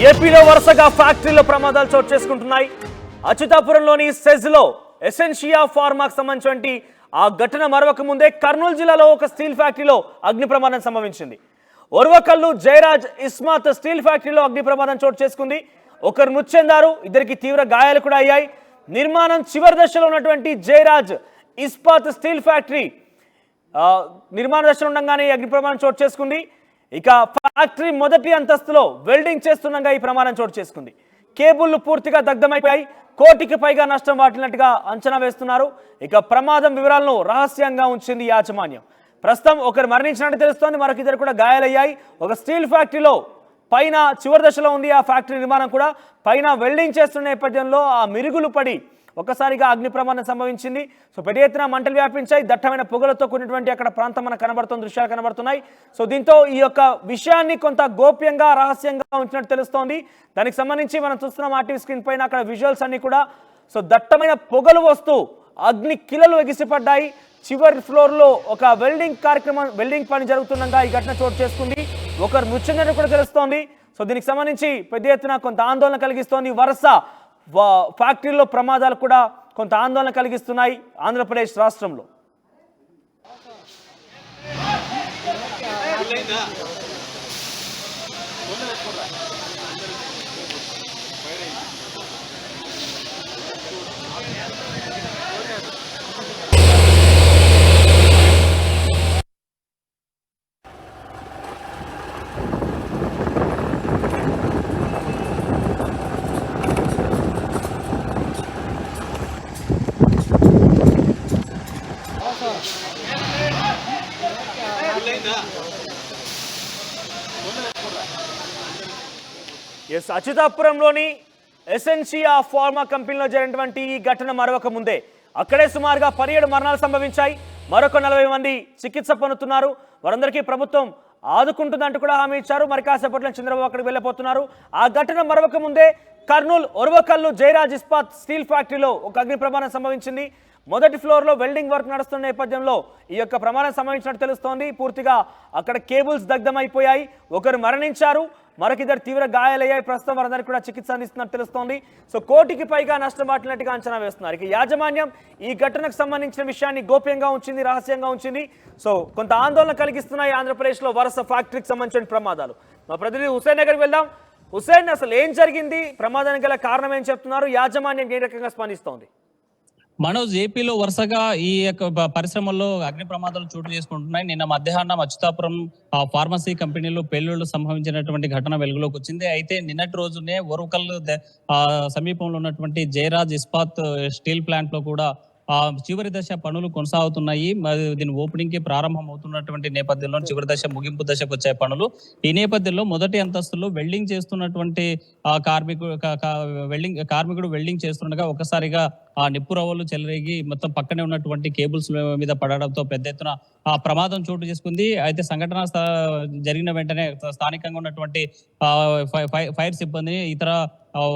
ఏపీలో వరుసగా ఫ్యాక్టరీలో ప్రమాదాలు చోటు చేసుకుంటున్నాయి. అచ్యుతాపురంలోని సెజ్లో ఎసెన్షియా ఫార్మాకు సంబంధించి ఆ ఘటన మరొక ముందే కర్నూలు జిల్లాలో ఒక స్టీల్ ఫ్యాక్టరీలో అగ్ని ప్రమాదం సంభవించింది. ఒర్వకల్లు జయరాజ్ ఇస్మాత్ స్టీల్ ఫ్యాక్టరీలో అగ్ని ప్రమాదం చోటు చేసుకుంది. ఒకరు మృతి చెందారు, ఇద్దరికి తీవ్ర గాయాలు కూడా అయ్యాయి. నిర్మాణం చివరి దశలో ఉన్నటువంటి జయరాజ్ ఇస్పాత్ స్టీల్ ఫ్యాక్టరీ నిర్మాణ దశలో ఉండగానే అగ్ని ప్రమాదం చోటు చేసుకుంది. ఇక ఫ్యాక్టరీ మొదటి అంతస్తులో వెల్డింగ్ చేస్తుండగా ఈ ప్రమాదం చోటు చేసుకుంది. కేబుళ్లు పూర్తిగా దగ్ధమైపోయాయి. కోటికి పైగా నష్టం వాటిల్లినట్టుగా అంచనా వేస్తున్నారు. ఇక ప్రమాదం వివరాలను రహస్యంగా ఉంచింది యాజమాన్యం. ప్రస్తుతం ఒకరు మరణించినట్టు తెలుస్తోంది, మరొకిద్దరు కూడా గాయాలయ్యాయి. ఒక స్టీల్ ఫ్యాక్టరీలో పైన చివరి దశలో ఉంది ఆ ఫ్యాక్టరీ నిర్మాణం కూడా. పైన వెల్డింగ్ చేస్తున్న నేపథ్యంలో ఆ మిరుగులు పడి ఒక్కసారిగా అగ్ని ప్రమాదం సంభవించింది. సో పెద్ద ఎత్తున మంటలు వ్యాపించాయి. దట్టమైన పొగలతో కూడినటువంటి అక్కడ ప్రాంతం మనకు కనబడుతున్న దృశ్యాలు కనబడుతున్నాయి. సో దీంతో ఈ యొక్క విషయాన్ని కొంత గోప్యంగా రహస్యంగా ఉంచినట్టు తెలుస్తోంది. దానికి సంబంధించి మనం చూస్తున్నాం ఆర్టీవీ స్క్రీన్ పైన అక్కడ విజువల్స్ అన్ని కూడా. సో దట్టమైన పొగలు వస్తూ అగ్ని కిలలు ఎగిసిపడ్డాయి. చివరి ఫ్లోర్లో ఒక వెల్డింగ్ పని జరుగుతుండగా ఈ ఘటన చోటు చేసుకుంది. ఒకరు మృతి చెందినట్టు కూడా తెలుస్తోంది. సో దీనికి సంబంధించి పెద్ద ఎత్తున కొంత ఆందోళన కలిగిస్తోంది. వరుస ఫ్యాక్టరీలో ప్రమాదాలు కూడా కొంత ఆందోళన కలిగిస్తున్నాయి ఆంధ్రప్రదేశ్ రాష్ట్రంలో. అచ్యుతాపురంలోని ఎసెన్షియా ఫార్మా కంపెనీలో జరిగినటువంటి ఈ ఘటన మరొక ముందే అక్కడే సుమారుగా 17 మరణాలు సంభవించాయి. మరొక 40 మంది చికిత్స పొందుతున్నారు. వారందరికీ ప్రభుత్వం ఆదుకుంటుందంటూ కూడా హామీ ఇచ్చారు. మరి కాసేపట్లో చంద్రబాబు అక్కడికి వెళ్ళిపోతున్నారు. ఆ ఘటన మరొక ముందే కర్నూలు ఒర్వకల్లు జయరాజ్ ఇస్పాత్ స్టీల్ ఫ్యాక్టరీలో ఒక అగ్ని ప్రమాదం సంభవించింది. మొదటి ఫ్లోర్లో వెల్డింగ్ వర్క్ నడుస్తున్న నేపథ్యంలో ఈ యొక్క ప్రమాదం సంభవించినట్టు తెలుస్తోంది. పూర్తిగా అక్కడ కేబుల్స్ దగ్ధమైపోయాయి. ఒకరు మరణించారు, మరొకిద్దరు తీవ్ర గాయాలయ్యాయి. ప్రస్తుతం వారందరికీ కూడా చికిత్స అందిస్తున్నట్టు తెలుస్తోంది. సో కోటికి పైగా నష్టం వాటినట్టుగా అంచనా వేస్తున్నారు. ఇక యాజమాన్యం ఈ ఘటనకు సంబంధించిన విషయాన్ని గోప్యంగా ఉంచింది, రహస్యంగా ఉంచింది. సో కొంత ఆందోళన కలిగిస్తున్నాయి ఆంధ్రప్రదేశ్లో వరుస ఫ్యాక్టరీకి సంబంధించిన ప్రమాదాలు. మా ప్రతినిధి హుసేన్ దగ్గరికి వెళ్దాం. హుసేన్, అసలు ఏం జరిగింది? ప్రమాదానికి గల కారణం ఏం చెప్తున్నారు? యాజమాన్యం ఏ రకంగా స్పందిస్తోంది? మనోజ్, ఏపీలో వరుసగా ఈ యొక్క పరిశ్రమల్లో అగ్ని ప్రమాదాలు చోటు చేసుకుంటున్నాయి. నిన్న మధ్యాహ్నం అచ్యుతాపురం ఫార్మసీ కంపెనీలో పేలుళ్లు సంభవించినటువంటి ఘటన వెలుగులోకి వచ్చింది. అయితే నిన్నటి రోజునే ఒర్వకల్ సమీపంలో ఉన్నటువంటి జయరాజ్ ఇస్పాత్ స్టీల్ ప్లాంట్ లో కూడా చివరి దశ పనులు కొనసాగుతున్నాయి. దీని ఓపెనింగ్ కి ప్రారంభం అవుతున్నటువంటి నేపథ్యంలో చివరి దశ ముగింపు దశకు వచ్చాయి పనులు. ఈ నేపథ్యంలో మొదటి అంతస్తులో వెల్డింగ్ చేస్తున్నటువంటి కార్మికుడు వెల్డింగ్ చేస్తుండగా ఒకసారిగా ఆ నిప్పు రవ్వలు చెలరేగి మొత్తం పక్కనే ఉన్నటువంటి కేబుల్స్ మీద పడడంతో పెద్ద ఎత్తున ఆ ప్రమాదం చోటు చేసుకుంది. అయితే సంఘటన జరిగిన వెంటనే స్థానికంగా ఉన్నటువంటి ఫైర్ సిబ్బంది ఇతర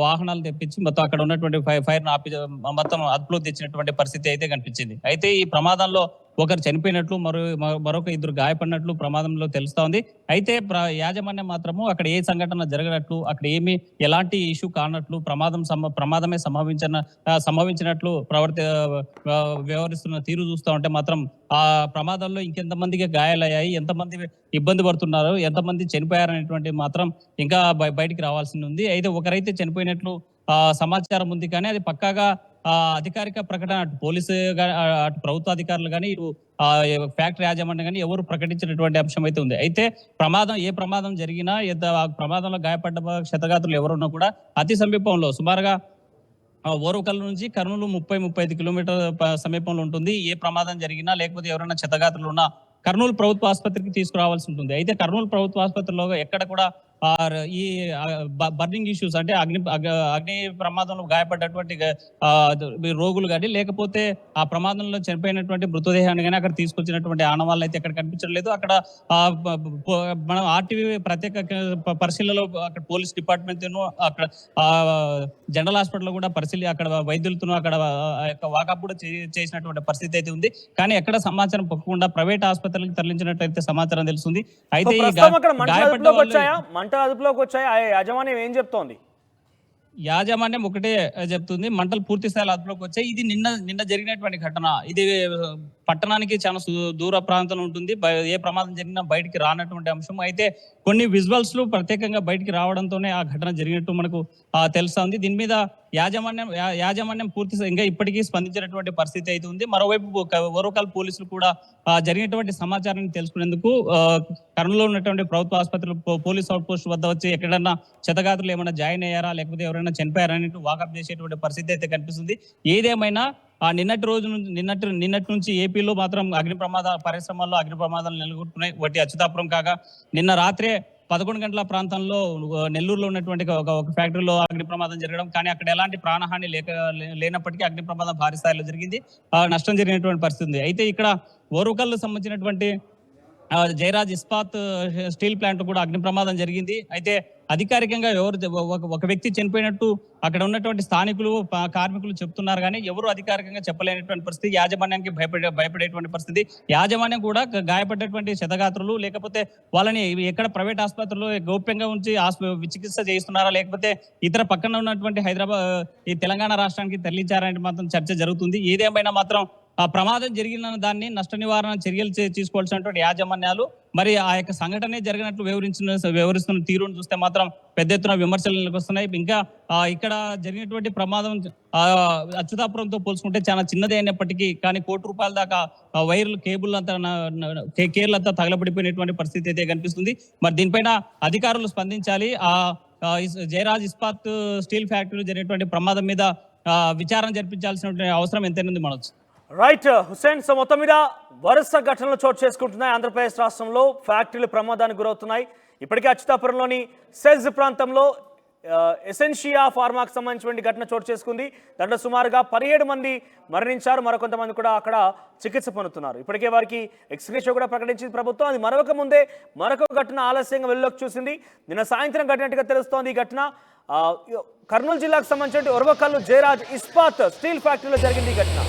వాహనాలు తెప్పించి మొత్తం అక్కడ ఉన్నటువంటి ఫైర్ ఆపి మొత్తం అదుపులో తెచ్చినటువంటి పరిస్థితి అయితే కనిపించింది. అయితే ఈ ప్రమాదంలో ఒకరు చనిపోయినట్లు మరొక ఇద్దరు గాయపడినట్లు ప్రమాదంలో తెలుస్తా ఉంది. అయితే యాజమాన్యం మాత్రము అక్కడ ఏ సంఘటన జరగనట్లు, అక్కడ ఎలాంటి ఇష్యూ కానట్లు, ప్రమాదమే సంభవించినట్లు వ్యవహరిస్తున్న తీరు చూస్తూ ఉంటే మాత్రం ఆ ప్రమాదంలో ఇంకెంతమందికి గాయాలయ్యాయి, ఎంతమంది ఇబ్బంది పడుతున్నారు, ఎంతమంది చనిపోయారనేటువంటి మాత్రం ఇంకా బయటికి రావాల్సి ఉంది. అయితే ఒకరైతే చనిపోయినట్లు సమాచారం ఉంది, కానీ అది పక్కాగా అధికారిక ప్రకటన అటు పోలీసు అటు ప్రభుత్వ అధికారులు కానీ ఇటు ఫ్యాక్టరీ యాజమాన్యం కానీ ఎవరు ప్రకటించినటువంటి అంశం అయితే ఉంది. అయితే ఏ ప్రమాదం జరిగినా ప్రమాదంలో గాయపడ్డ క్షతగాత్రులు ఎవరున్నా కూడా అతి సమీపంలో సుమారుగా ఓర్వకల్ నుంచి కర్నూలు 30-35 కిలోమీటర్ సమీపంలో ఉంటుంది. ఏ ప్రమాదం జరిగినా లేకపోతే ఎవరైనా క్షతగాత్రులు ఉన్నా కర్నూలు ప్రభుత్వ ఆసుపత్రికి తీసుకురావాల్సి ఉంటుంది. అయితే కర్నూలు ప్రభుత్వ ఆసుపత్రిలో ఎక్కడ కూడా ఈ బర్నింగ్ ఇష్యూస్ అంటే అగ్ని ప్రమాదంలో గాయపడ్డటువంటి రోగులు కానీ లేకపోతే ఆ ప్రమాదంలో చనిపోయినటువంటి మృతదేహాన్ని కానీ అక్కడ తీసుకొచ్చినటువంటి ఆనవాళ్ళు అయితే ఎక్కడ కనిపించలేదు. అక్కడ మనం ఆర్టీవీ ప్రత్యేక పరిశీలనలో అక్కడ పోలీస్ డిపార్ట్మెంట్ అక్కడ జనరల్ హాస్పిటల్ కూడా అక్కడ వైద్యులతో అక్కడ వాకప్ కూడా చేసినటువంటి పరిస్థితి అయితే ఉంది. కానీ ఎక్కడ సమాచారం పొక్కకుండా ప్రైవేట్ ఆసుపత్రులకు తరలించినట్లయితే సమాచారం తెలుస్తుంది. అయితే మంటలు అదుపులోకి వచ్చాయి, ఆ యాజమాన్యం ఏం చెప్తోంది? యాజమాన్యం ఒకటే చెప్తుంది, మంటలు పూర్తి స్థాయిలో అదుపులోకి వచ్చాయి. ఇది నిన్న జరిగినటువంటి ఘటన. ఇది పట్టణానికి చాలా దూర ప్రాంతంలో ఉంటుంది. ఏ ప్రమాదం జరిగినా బయటికి రానటువంటి అంశం. అయితే కొన్ని విజువల్స్ లో ప్రత్యేకంగా బయటికి రావడంతోనే ఆ ఘటన జరిగినట్టు మనకు తెలుస్తుంది. దీని మీద యాజమాన్యం ఇంకా ఇప్పటికీ స్పందించినటువంటి పరిస్థితి అయితే ఉంది. మరోవైపు ఓరుకల్ పోలీసులు కూడా జరిగినటువంటి సమాచారాన్ని తెలుసుకునేందుకు కర్నూలులో ఉన్నటువంటి ప్రభుత్వ ఆసుపత్రిలో పోలీస్ అవుట్ పోస్ట్ వద్ద వచ్చి ఎక్కడన్నా క్షతగాత్రులు ఏమైనా జాయిన్ అయ్యారా, లేకపోతే ఎవరైనా చనిపోయారా అనేది వాకప్ చేసేటువంటి పరిస్థితి అయితే కనిపిస్తుంది. ఏదేమైనా నిన్నటి నుంచి ఏపీలో మాత్రం పరిశ్రమల్లో అగ్ని ప్రమాదాలు నెలకొంటున్నాయి. వాటి అచ్యుతాపురం కాగా నిన్న రాత్రే 11 గంటల ప్రాంతంలో నెల్లూరులో ఉన్నటువంటి ఒక ఫ్యాక్టరీలో అగ్ని ప్రమాదం జరగడం, కానీ అక్కడ ఎలాంటి ప్రాణహాని లేనప్పటికీ అగ్ని ప్రమాదం భారీ స్థాయిలో జరిగింది. నష్టం జరిగినటువంటి పరిస్థితి ఉంది. అయితే ఇక్కడ ఓరుకల్ సంబంధించినటువంటి జయరాజ్ ఇస్పాత్ స్టీల్ ప్లాంట్ కూడా అగ్ని ప్రమాదం జరిగింది. అయితే అధికారికంగా ఒక వ్యక్తి చనిపోయినట్టు అక్కడ ఉన్నటువంటి స్థానికులు కార్మికులు చెప్తున్నారు, కానీ ఎవరు అధికారికంగా చెప్పలేనటువంటి పరిస్థితి. యాజమాన్యానికి భయపడేటువంటి పరిస్థితి. యాజమాన్యం కూడా గాయపడ్డటువంటి క్షతగాత్రులు లేకపోతే వాళ్ళని ఎక్కడ ప్రైవేట్ ఆసుపత్రుల్లో గోప్యంగా ఉంచి చికిత్స చేయిస్తున్నారా, లేకపోతే ఇతర పక్కన ఉన్నటువంటి ఈ తెలంగాణ రాష్ట్రానికి తరలించారని మాత్రం చర్చ జరుగుతుంది. ఏదేమైనా మాత్రం ఆ ప్రమాదం జరిగిన దాన్ని నష్ట నివారణ చర్యలు తీసుకోవాల్సినటువంటి యాజమాన్యాలు మరి ఆ యొక్క సంఘటనే జరిగినట్లు వివరిస్తున్న తీరును చూస్తే మాత్రం పెద్ద ఎత్తున విమర్శలకు వస్తున్నాయి. ఇంకా ఇక్కడ జరిగినటువంటి ప్రమాదం అచ్యుతాపురంతో పోల్చుకుంటే చాలా చిన్నదే అయినప్పటికీ కానీ ₹1,00,00,000 దాకా వైర్లు కేబుల్ అంతా తగలబడిపోయినటువంటి పరిస్థితి అయితే కనిపిస్తుంది. మరి దీనిపైన అధికారులు స్పందించాలి. జయరాజ్ ఇస్పాత్ స్టీల్ ఫ్యాక్టరీ జరిగినటువంటి ప్రమాదం మీద విచారణ జరిపించాల్సినటువంటి అవసరం ఎంతైనా ఉంది మనొచ్చు. రైట్ హుసేన్, సో మొత్తం మీద వరుస ఘటనలు చోటు చేసుకుంటున్నాయి. ఆంధ్రప్రదేశ్ రాష్ట్రంలో ఫ్యాక్టరీలు ప్రమాదానికి గురవుతున్నాయి. ఇప్పటికే అచ్యుతాపురంలోని సెజ్ ప్రాంతంలో ఎసెన్షియా ఫార్మాకు సంబంధించిన ఘటన చోటు చేసుకుంది. దాంట్లో సుమారుగా 17 మంది మరణించారు. మరికొంతమంది కూడా అక్కడ చికిత్స పొందుతున్నారు. ఇప్పటికే వారికి ఎక్స్గ్రేషియో కూడా ప్రకటించింది ప్రభుత్వం. అది మరొక ముందే మరొక ఘటన ఆలస్యంగా వెలుగులోకి చూసింది. నిన్న సాయంత్రం ఘటనట్టుగా తెలుస్తోంది. ఈ ఘటన కర్నూలు జిల్లాకు సంబంధించిన ఒరవకల్లు జయరాజ్ ఇస్పాత్ స్టీల్ ఫ్యాక్టరీలో జరిగింది. ఈ ఘటన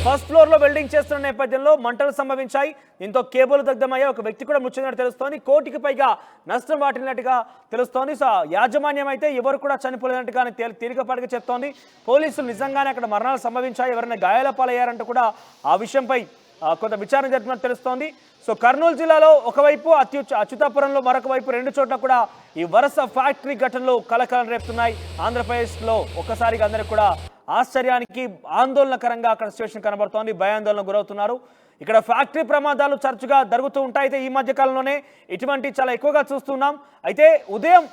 ఫస్ట్ ఫ్లోర్ లో వెల్డింగ్ చేస్తున్న నేపథ్యంలో మంటలు సంభవించాయి. దీంతో కేబుల్ దగ్ధమయ్యాయి. ఒక వ్యక్తి కూడా మృతి చెందినట్టు తెలుస్తోంది. 1 కోటికి పైగా నష్టం వాటిల్లినట్టుగా తెలుస్తోంది. సో యాజమాన్యం అయితే ఎవరు కూడా చనిపోలేనట్టుగా తేలికపాటిగా చెప్తోంది. పోలీసులు నిజంగానే అక్కడ మరణాలు సంభవించాయి, ఎవరైనా గాయాల పాలయ్యారంటూ కూడా ఆ విషయంపై కొంత విచారణ జరిపినట్టు తెలుస్తోంది. సో కర్నూలు జిల్లాలో ఒకవైపు అచ్యుతాపురంలో మరొక వైపు 2 చోట్ల కూడా ఈ వరుస ఫ్యాక్టరీ ఘటనలు కలకలం రేపుతున్నాయి. ఆంధ్రప్రదేశ్లో ఒక్కసారిగా అందరికి కూడా ఆశ్చర్యానికి ఆందోళనకరంగా అక్కడ సిచ్యువేషన్ కనబడుతోంది. భయాందోళనకు గురవుతున్నారు. ఇక్కడ ఫ్యాక్టరీ ప్రమాదాలు తరచుగా జరుగుతూ ఉంటాయి. అయితే ఈ మధ్య కాలంలోనే ఇటువంటి చాలా ఎక్కువగా చూస్తున్నాం. అయితే ఉదయం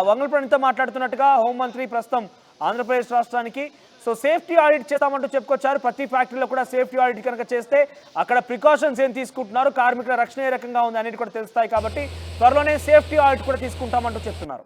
వంగలపూడి అనిత మాట్లాడుతున్నట్టుగా హోంమంత్రి ప్రస్తుతం ఆంధ్రప్రదేశ్ రాష్ట్రానికి సో సేఫ్టీ ఆడిట్ చేస్తామంటూ చెప్పుకొచ్చారు. ప్రతి ఫ్యాక్టరీలో కూడా సేఫ్టీ ఆడిట్ కనుక చేస్తే అక్కడ ప్రికాషన్స్ ఏం తీసుకుంటున్నారు, కార్మికుల రక్షణ ఏ రకంగా ఉంది అనేది కూడా తెలుస్తాయి. కాబట్టి త్వరలోనే సేఫ్టీ ఆడిట్ కూడా తీసుకుంటామంటూ చెప్తున్నారు.